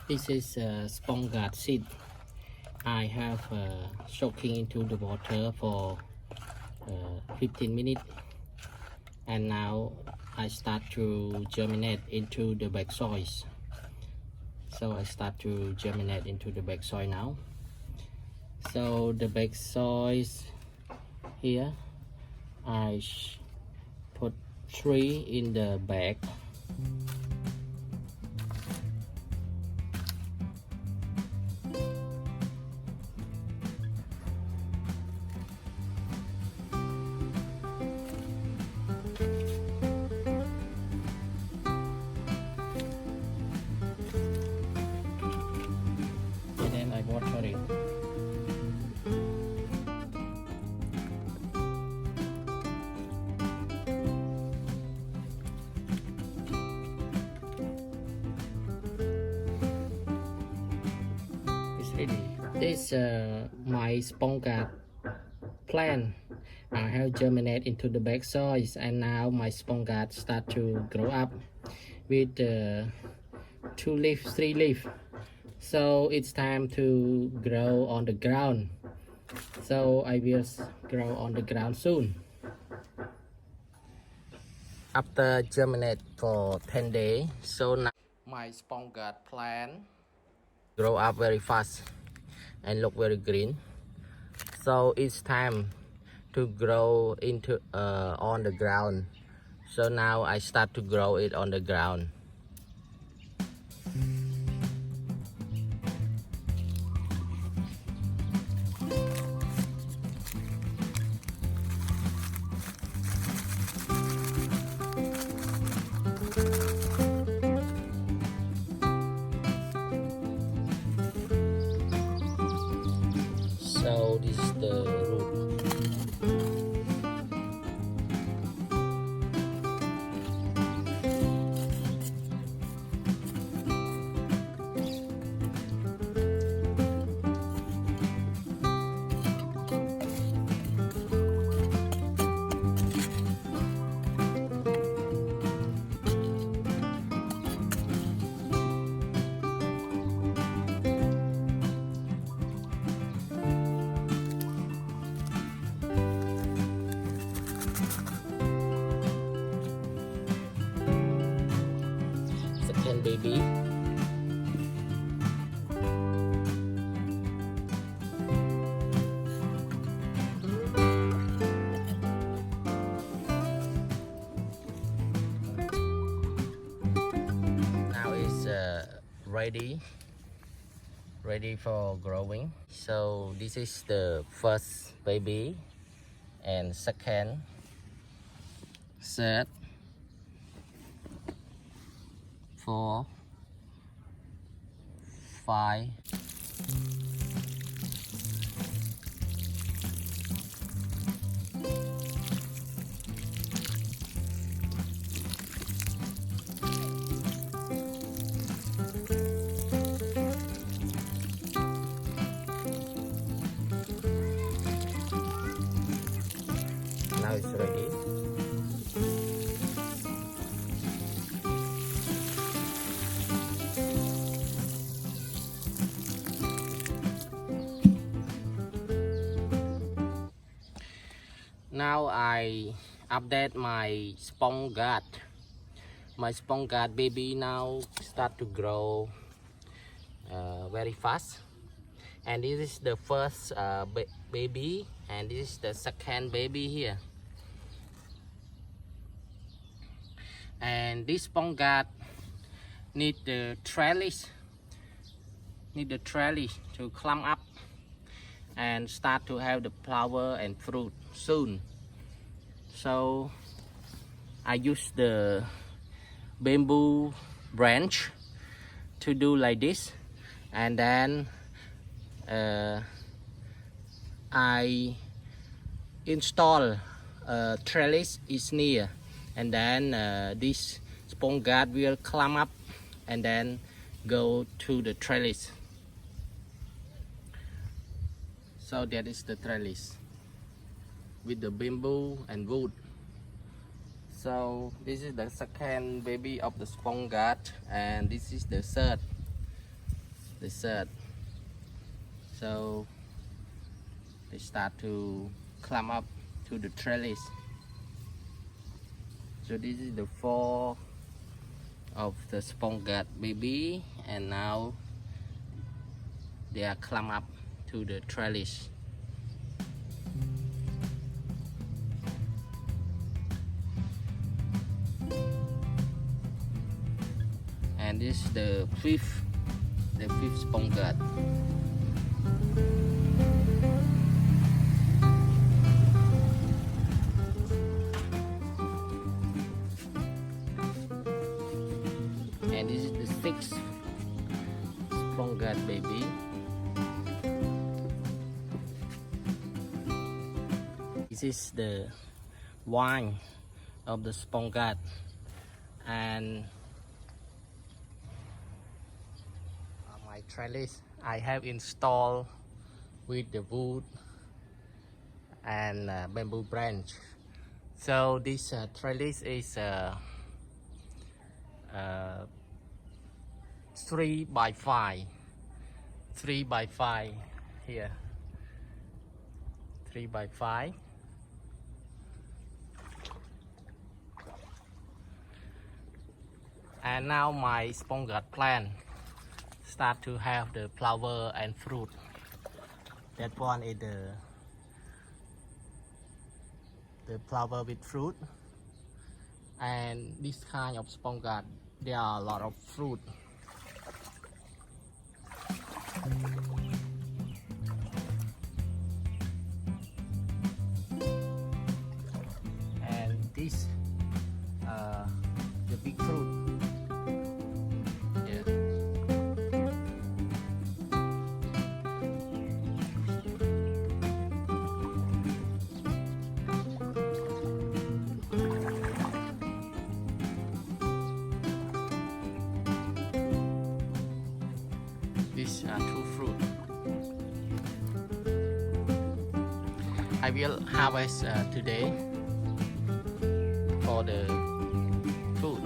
This is Propagate seed. I have soaking into the water for 15 minutes, and now I start to germinate into the back soils. So I start to germinate into the back soil now. So the back soils here, I put 3 in the bag. And then I water it. It's ready. This my Propagate plant. I have germinated into the back soils, and now my Propagate start to grow up with 2 leaf, 3 leaf. So it's time to grow on the ground. So I will grow on the ground soon. After germinate for 10 days, so now my Propagate plant grow up very fast and look very green. So it's time to grow into on the ground. So now I start to grow it on the ground. So this is the root. Second baby. Now it's ready for growing. So this is the first baby, and second, third, 4, 5. Now it's ready. Now I update my Propagate. My Propagate baby now start to grow very fast. And this is the first baby, and this is the second baby here. And this Propagate need the trellis, to climb up and start to have the flower and fruit soon. So I use the bamboo branch to do like this, and then I install a trellis is near, and then this Propagate will climb up and then go to the trellis. So that is the trellis with the bamboo and wood. So this is the second baby of the Propagate, and this is the third. dessert. So they start to climb up to the trellis. So this is the fall of the Propagate baby, and now they are climb up to the trellis. And this is the fifth Propagate. And this is the sixth Propagate baby. This is the wine of the Propagate, and my trellis I have installed with the wood and bamboo branch. So this trellis is 3 by 5 here, 3 by 5. And now my Propagate plant start to have the flower and fruit. That one is the flower with fruit, and this kind of Propagate there are a lot of fruit. And this the big fruit. Yeah. These are two fruit. I will harvest today for the food.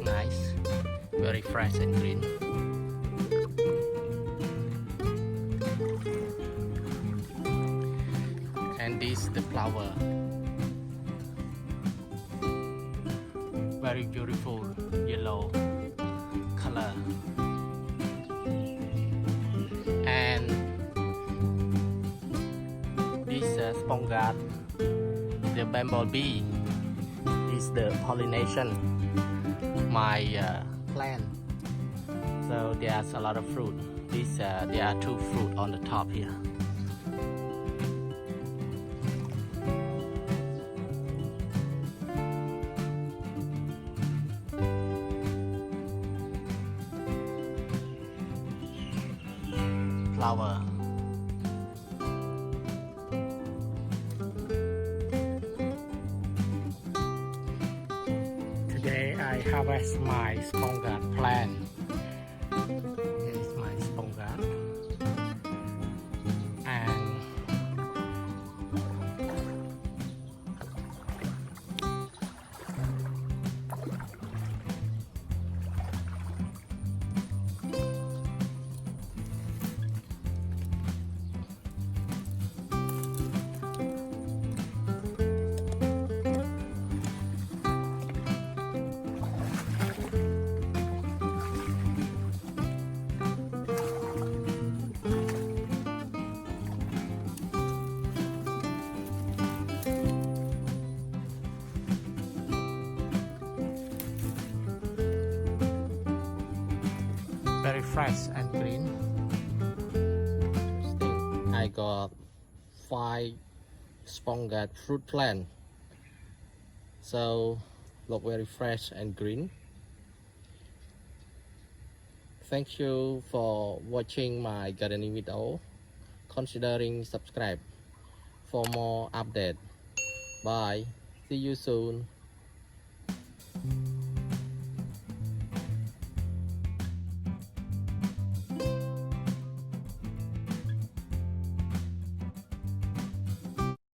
Nice, very fresh and green. And this the flower, very beautiful yellow color. And this Propagate, the bumblebee, is the pollination my plant. So there's a lot of fruit. There are two fruit on the top here. Flower. Today I harvest my Propagate plant. Here is my Propagate. And very fresh and green. I got 5 Propagate fruit plant. so look very fresh and green. Thank you for watching my gardening video. Considering subscribe for more update. Bye. See you soon.